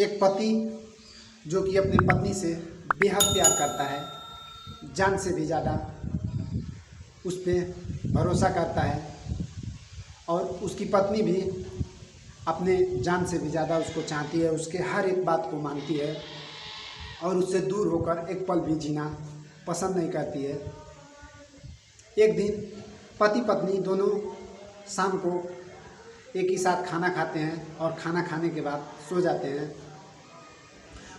एक पति जो कि अपनी पत्नी से बेहद प्यार करता है, जान से भी ज़्यादा उस पर भरोसा करता है और उसकी पत्नी भी अपने जान से भी ज़्यादा उसको चाहती है, उसके हर एक बात को मानती है और उससे दूर होकर एक पल भी जीना पसंद नहीं करती है। एक दिन पति पत्नी दोनों शाम को एक ही साथ खाना खाते हैं और खाना खाने के बाद सो जाते हैं।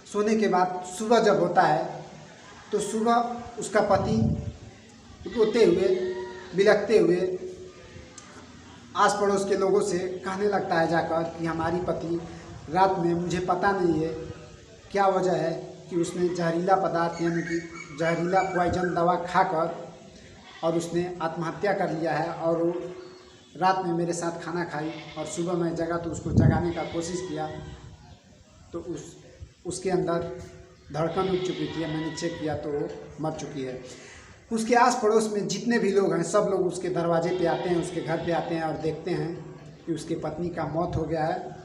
सोने के बाद सुबह जब होता है तो सुबह उसका पति रोते हुए बिलखते हुए आस पड़ोस के लोगों से कहने लगता है जाकर कि हमारी पति रात में, मुझे पता नहीं है क्या वजह है कि उसने जहरीला पदार्थ यानी कि जहरीला पॉइजन दवा खाकर और उसने आत्महत्या कर लिया है और वो रात में मेरे साथ खाना खाई और सुबह मैं जगा तो उसको जगाने का कोशिश किया तो उसके अंदर धड़कन उठ चुकी थी। मैंने चेक किया तो वो मर चुकी है। उसके आस पड़ोस में जितने भी लोग हैं सब लोग उसके दरवाजे पे आते हैं, उसके घर पे आते हैं और देखते हैं कि उसके पत्नी का मौत हो गया है।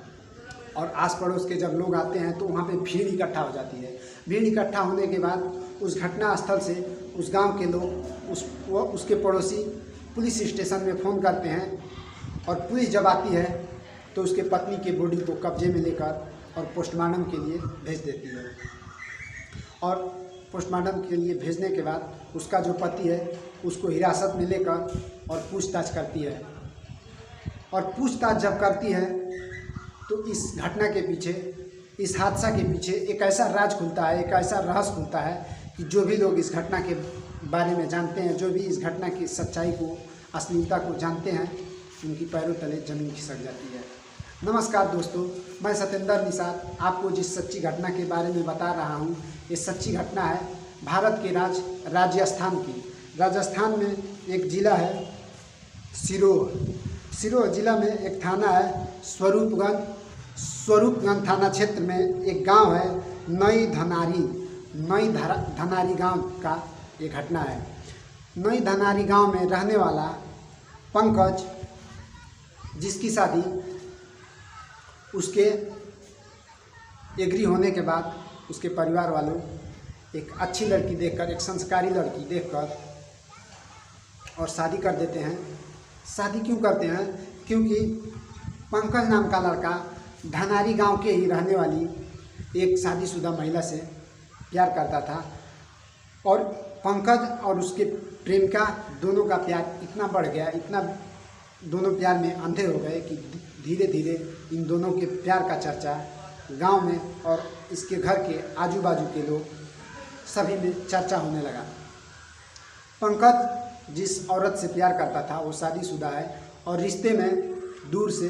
और आस पड़ोस के जब लोग आते हैं तो वहाँ पे भीड़ इकट्ठा हो जाती है। भीड़ इकट्ठा होने के बाद उस घटना स्थल से उस गांव के लोग उसके पड़ोसी पुलिस स्टेशन में फ़ोन करते हैं और पुलिस जब आती है तो उसके पत्नी के बॉडी को कब्जे में लेकर और पोस्टमार्टम के लिए भेज देती है। और पोस्टमार्टम के लिए भेजने के बाद उसका जो पति है उसको हिरासत में लेकर और पूछताछ करती है। और पूछताछ जब करती है तो इस घटना के पीछे, इस हादसा के पीछे एक ऐसा राज खुलता है, एक ऐसा रहस्य खुलता है कि जो भी लोग इस घटना के बारे में जानते हैं, जो भी इस घटना की सच्चाई को, अश्लीलता को जानते हैं, उनकी पैरों तले जमीन खिसक जाती है। नमस्कार दोस्तों, मैं सत्येंद्र निषाद आपको जिस सच्ची घटना के बारे में बता रहा हूँ, ये सच्ची घटना है भारत के राजस्थान की। राजस्थान में एक ज़िला है सिरोह जिला में एक थाना है स्वरूपगंज थाना क्षेत्र में एक गांव है नई धनारी गांव का ये घटना है। नई धनारी गांव में रहने वाला पंकज, जिसकी शादी उसके एग्री होने के बाद उसके परिवार वालों एक अच्छी लड़की देखकर, एक संस्कारी लड़की देखकर और शादी कर देते हैं। शादी क्यों करते हैं? क्योंकि पंकज नाम का लड़का धनारी गांव के ही रहने वाली एक शादीशुदा महिला से प्यार करता था और पंकज और उसके प्रेमिका दोनों का प्यार इतना बढ़ गया, इतना दोनों प्यार में अंधे हो गए कि धीरे धीरे इन दोनों के प्यार का चर्चा गांव में और इसके घर के आजू बाजू के लोग सभी में चर्चा होने लगा। पंकज जिस औरत से प्यार करता था वो शादीशुदा है और रिश्ते में दूर से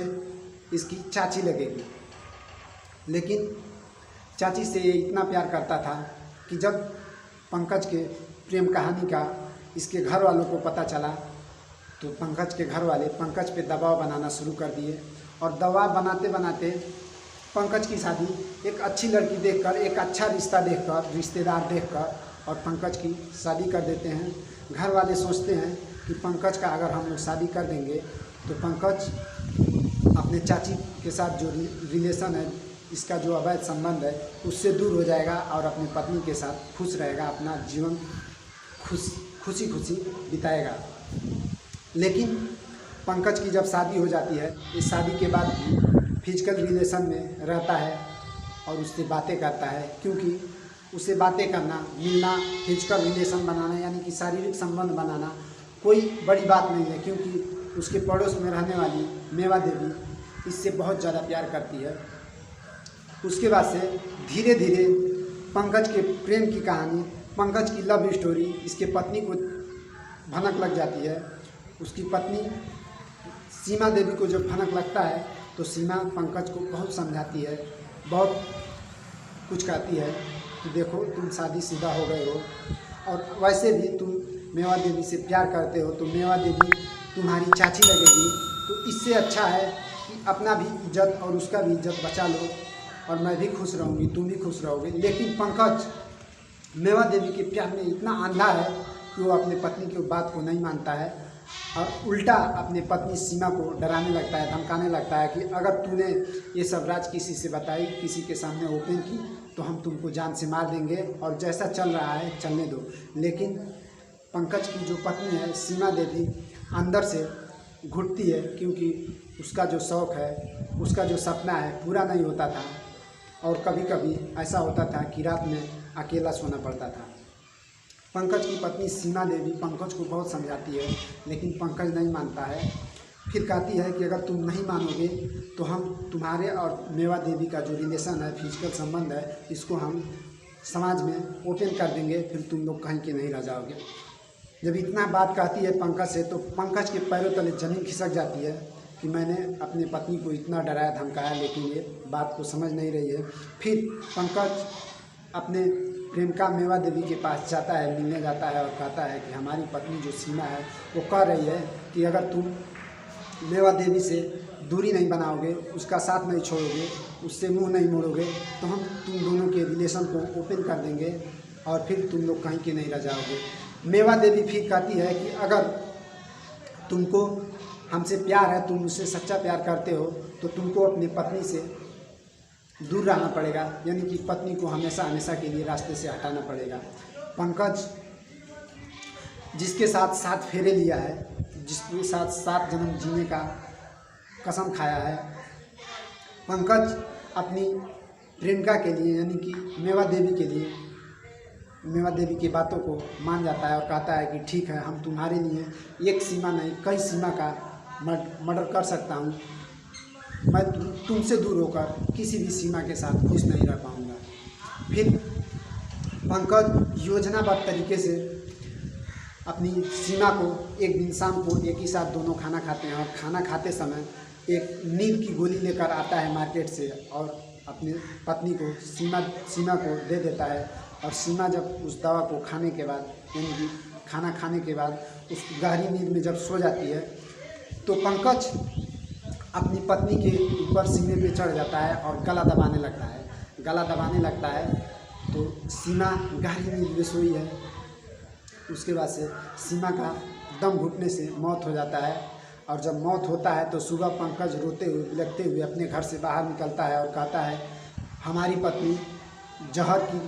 इसकी चाची लगेगी, लेकिन चाची से ये इतना प्यार करता था कि जब पंकज के प्रेम कहानी का इसके घर वालों को पता चला तो पंकज के घर वाले पंकज पे दबाव बनाना शुरू कर दिए और दबाव बनाते बनाते पंकज की शादी एक अच्छी लड़की देखकर, एक अच्छा रिश्ता देखकर, रिश्तेदार देखकर और पंकज की शादी कर देते हैं। घर वाले सोचते हैं कि पंकज का अगर हम लोग शादी कर देंगे तो पंकज अपने चाची के साथ जो रिलेशन है, इसका जो अवैध संबंध है, उससे दूर हो जाएगा और अपनी पत्नी के साथ खुश रहेगा, अपना जीवन खुशी बिताएगा। लेकिन पंकज की जब शादी हो जाती है, इस शादी के बाद भी फिजिकल रिलेशन में रहता है और उससे बातें करता है, क्योंकि उसे बातें करना, मिलना, फिजिकल रिलेशन बनाना यानी कि शारीरिक संबंध बनाना कोई बड़ी बात नहीं है, क्योंकि उसके पड़ोस में रहने वाली मेवा देवी इससे बहुत ज़्यादा प्यार करती है। उसके बाद से धीरे धीरे पंकज के प्रेम की कहानी, पंकज की लव स्टोरी इसके पत्नी को भनक लग जाती है। उसकी पत्नी सीमा देवी को जब भनक लगता है तो सीमा पंकज को बहुत समझाती है, बहुत कुछ कहती है कि देखो तुम शादीशुदा हो गए हो और वैसे भी तुम मेवा देवी से प्यार करते हो तो मेवा देवी तुम्हारी चाची लगेगी, तो इससे अच्छा है कि अपना भी इज्जत और उसका भी इज्जत बचा लो और मैं भी खुश रहूँगी, तुम भी खुश रहोगे। लेकिन पंकज मेवा देवी के प्यार में इतना अंधा है कि वो अपने पत्नी की बात को नहीं मानता है और उल्टा अपनी पत्नी सीमा को डराने लगता है, धमकाने लगता है कि अगर तूने ये सब राज किसी से बताई, किसी के सामने ओपन की, तो हम तुमको जान से मार देंगे और जैसा चल रहा है चलने दो। लेकिन पंकज की जो पत्नी है सीमा देवी अंदर से घुटती है, क्योंकि उसका जो शौक़ है, उसका जो सपना है पूरा नहीं होता था और कभी कभी ऐसा होता था कि रात में अकेला सोना पड़ता था। पंकज की पत्नी सीमा देवी पंकज को बहुत समझाती है, लेकिन पंकज नहीं मानता है। फिर कहती है कि अगर तुम नहीं मानोगे तो हम तुम्हारे और मेवा देवी का जो रिलेशन है, फिजिकल संबंध है, इसको हम समाज में ओपन कर देंगे, फिर तुम लोग कहीं के नहीं रह जाओगे। जब इतना बात कहती है पंकज से, तो पंकज के पैरों तले ज़मीन खिसक जाती है कि मैंने अपने पत्नी को इतना डराया धमकाया, लेकिन ये बात को समझ नहीं रही है। फिर पंकज अपने प्रेमिका मेवा देवी के पास जाता है, मिलने जाता है और कहता है कि हमारी पत्नी जो सीमा है वो कह रही है कि अगर तुम मेवा देवी से दूरी नहीं बनाओगे, उसका साथ नहीं छोड़ोगे, उससे मुंह नहीं मोड़ोगे, तो हम तुम दोनों के रिलेशन को ओपन कर देंगे और फिर तुम लोग कहीं के नहीं रह जाओगे। मेवा देवी फिर कहती है कि अगर तुमको हमसे प्यार है, तुम मुझसे सच्चा प्यार करते हो, तो तुमको अपनी पत्नी से दूर रहना पड़ेगा, यानी कि पत्नी को हमेशा हमेशा के लिए रास्ते से हटाना पड़ेगा। पंकज जिसके साथ 7 फेरे लिया है, जिसके साथ 7 जन्म जीने का कसम खाया है, पंकज अपनी प्रेमिका के लिए यानी कि मेवा देवी के लिए मेवा देवी की बातों को मान जाता है और कहता है कि ठीक है, हम तुम्हारे लिए एक सीमा नहीं कई सीमा का मर्डर कर सकता हूँ। मैं तुमसे दूर होकर किसी भी सीमा के साथ खुश नहीं रह पाऊँगा। फिर पंकज योजनाबद्ध तरीके से अपनी सीमा को एक दिन शाम को एक ही साथ दोनों खाना खाते हैं और खाना खाते समय एक नींद की गोली लेकर आता है मार्केट से और अपनी पत्नी को सीमा को दे देता है। और सीमा जब उस दवा को खाने के बाद यानी कि खाना खाने के बाद उस गहरी नींद में जब सो जाती है, तो पंकज अपनी पत्नी के ऊपर सीने पे चढ़ जाता है और गला दबाने लगता है। तो सीमा गहरी नींद में सोई है। उसके बाद से सीमा का दम घुटने से मौत हो जाता है और जब मौत होता है तो सुबह पंकज रोते हुए बिलखते हुए अपने घर से बाहर निकलता है और कहता है हमारी पत्नी जहर की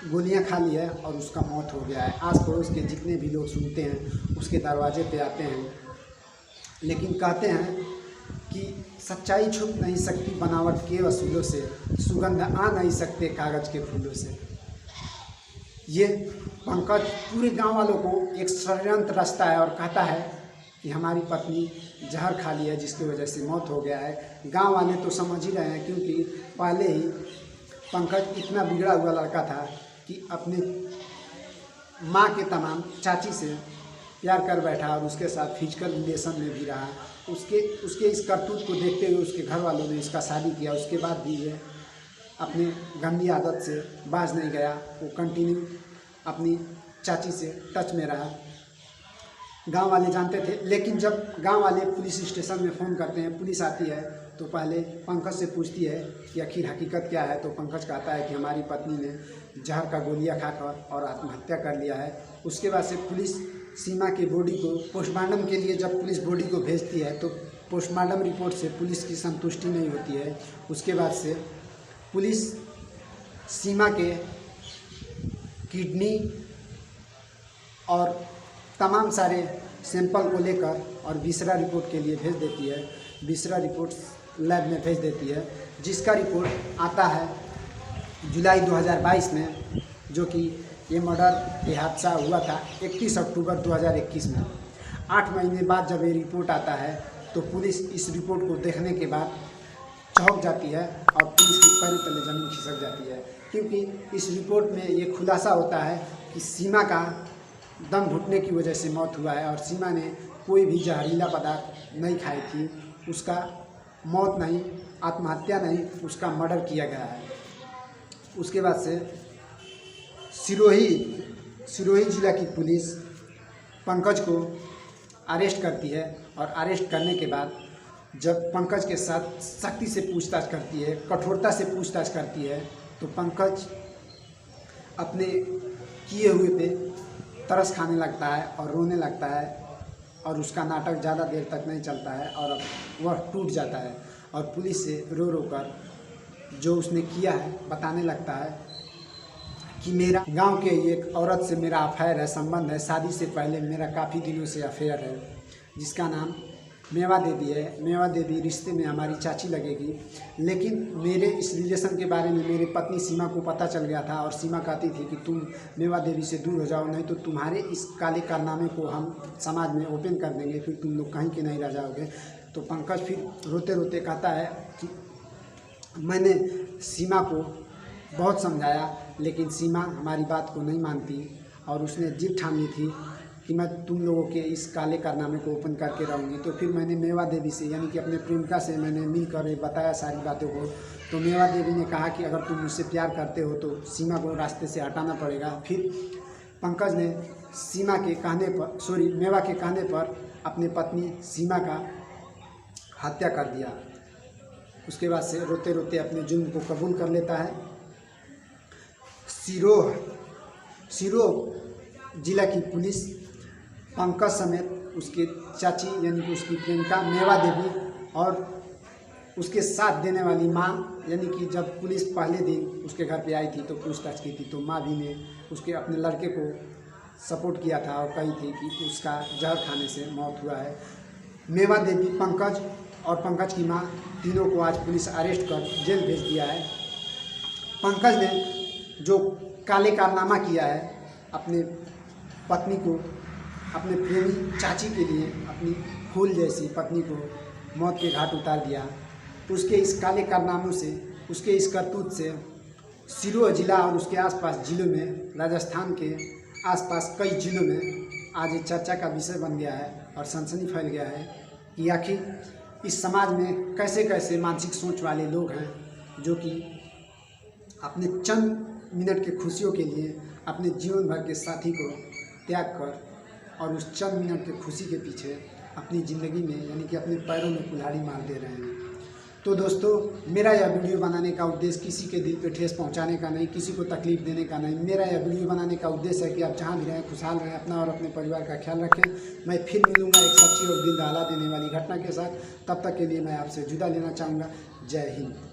गोलियां खा ली है और उसका मौत हो गया है। आस पड़ोस के जितने भी लोग सुनते हैं उसके दरवाजे पे आते हैं, लेकिन कहते हैं कि सच्चाई छुप नहीं सकती बनावट के वसूलों से, सुगंध आ नहीं सकते कागज़ के फूलों से। ये पंकज पूरे गांव वालों को एक षड्यंत्र रचता है और कहता है कि हमारी पत्नी जहर खा ली है जिसकी वजह से मौत हो गया है। गांव वाले तो समझ ही रहे हैं, क्योंकि पहले ही पंकज इतना बिगड़ा हुआ लड़का था कि अपने माँ के तमाम चाची से प्यार कर बैठा और उसके साथ फिजिकल रिलेशन में भी रहा। उसके इस करतूत को देखते हुए उसके घर वालों ने इसका शादी किया। उसके बाद भी ये अपने गंदी आदत से बाज नहीं गया, वो कंटिन्यू अपनी चाची से टच में रहा। गांव वाले जानते थे, लेकिन जब गांव वाले पुलिस स्टेशन में फ़ोन करते हैं, पुलिस आती है तो पहले पंकज से पूछती है कि आखिर हकीकत क्या है। तो पंकज कहता है कि हमारी पत्नी ने जहर का गोलियां खाकर और आत्महत्या कर लिया है। उसके बाद से पुलिस सीमा की बॉडी को पोस्टमार्टम के लिए जब पुलिस बॉडी को भेजती है तो पोस्टमार्टम रिपोर्ट से पुलिस की संतुष्टि नहीं होती है। उसके बाद से पुलिस सीमा के किडनी और तमाम सारे सैंपल को लेकर और विसरा रिपोर्ट के लिए भेज देती है। विसरा रिपोर्ट लैब में भेज देती है, जिसका रिपोर्ट आता है जुलाई 2022 में, जो कि ये मर्डर ये हादसा हुआ था 31 अक्टूबर 2021 में। 8 महीने बाद जब ये रिपोर्ट आता है तो पुलिस इस रिपोर्ट को देखने के बाद चौंक जाती है और पुलिस के पैरों तले ज़मीन खिसक जाती है, क्योंकि इस रिपोर्ट में ये खुलासा होता है कि सीमा का दम घुटने की वजह से मौत हुआ है और सीमा ने कोई भी जहरीला पदार्थ नहीं खाई थी। उसका मौत नहीं, आत्महत्या नहीं, उसका मर्डर किया गया है। उसके बाद से सिरोही जिला की पुलिस पंकज को अरेस्ट करती है और अरेस्ट करने के बाद जब पंकज के साथ सख्ती से पूछताछ करती है, कठोरता से पूछताछ करती है, तो पंकज अपने किए हुए पे तरस खाने लगता है और रोने लगता है और उसका नाटक ज़्यादा देर तक नहीं चलता है और अब वह टूट जाता है और पुलिस से रो रो कर जो उसने किया है बताने लगता है कि मेरा गांव के एक औरत से मेरा अफेयर है, संबंध है, शादी से पहले मेरा काफ़ी दिनों से अफेयर है, जिसका नाम मेवा देवी है। मेवा देवी रिश्ते में हमारी चाची लगेगी, लेकिन मेरे इस रिलेशन के बारे में मेरी पत्नी सीमा को पता चल गया था और सीमा कहती थी कि तुम मेवा देवी से दूर हो जाओ, नहीं तो तुम्हारे इस काले कारनामे को हम समाज में ओपन कर देंगे, फिर तुम लोग कहीं के नहीं रह जाओगे। तो पंकज फिर रोते रोते कहता है कि मैंने सीमा को बहुत समझाया, लेकिन सीमा हमारी बात को नहीं मानती और उसने जिद ठान ली थी कि मैं तुम लोगों के इस काले कारनामे को ओपन करके रहूँगी। तो फिर मैंने मेवा देवी से यानी कि अपने प्रेमिका से मैंने मिलकर बताया सारी बातों को। तो मेवा देवी ने कहा कि अगर तुम मुझसे प्यार करते हो तो सीमा को रास्ते से हटाना पड़ेगा। फिर पंकज ने सीमा के कहने पर मेवा के कहने पर अपनी पत्नी सीमा का हत्या कर दिया। उसके बाद से रोते रोते अपने जुर्म को कबूल कर लेता है। सिरोह जिला की पुलिस पंकज समेत उसके चाची यानी कि उसकी प्रेमिका मेवा देवी और उसके साथ देने वाली माँ, यानी कि जब पुलिस पहले दिन उसके घर पे आई थी तो पूछताछ की थी, तो माँ भी ने उसके अपने लड़के को सपोर्ट किया था और कही थी कि उसका जहर खाने से मौत हुआ है। मेवा देवी, पंकज और पंकज की माँ तीनों को आज पुलिस अरेस्ट कर जेल भेज दिया है। पंकज ने जो काले कारनामा किया है, अपने पत्नी को, अपने प्रेमी चाची के लिए अपनी फूल जैसी पत्नी को मौत के घाट उतार दिया, उसके इस काले कारनामों से, उसके इस करतूत से सिरोह जिला और उसके आसपास जिलों में, राजस्थान के आसपास कई जिलों में आज ये चर्चा का विषय बन गया है और सनसनी फैल गया है कि आखिर इस समाज में कैसे कैसे मानसिक सोच वाले लोग हैं जो कि अपने चंद मिनट के खुशियों के लिए अपने जीवन भर के साथी को त्याग कर और उस चंद मिनट के खुशी के पीछे अपनी ज़िंदगी में यानी कि अपने पैरों में कुल्हाड़ी मार दे रहे हैं। तो दोस्तों, मेरा यह वीडियो बनाने का उद्देश्य किसी के दिल पे ठेस पहुंचाने का नहीं, किसी को तकलीफ देने का नहीं। मेरा यह वीडियो बनाने का उद्देश्य है कि आप जहां भी रहें खुशहाल रहें, अपना और अपने परिवार का ख्याल रखें। मैं फिर मिलूंगा एक सच्ची और दिल दहला देने वाली घटना के साथ। तब तक के लिए मैं आपसे जुदा लेना चाहूँगा। जय हिंद।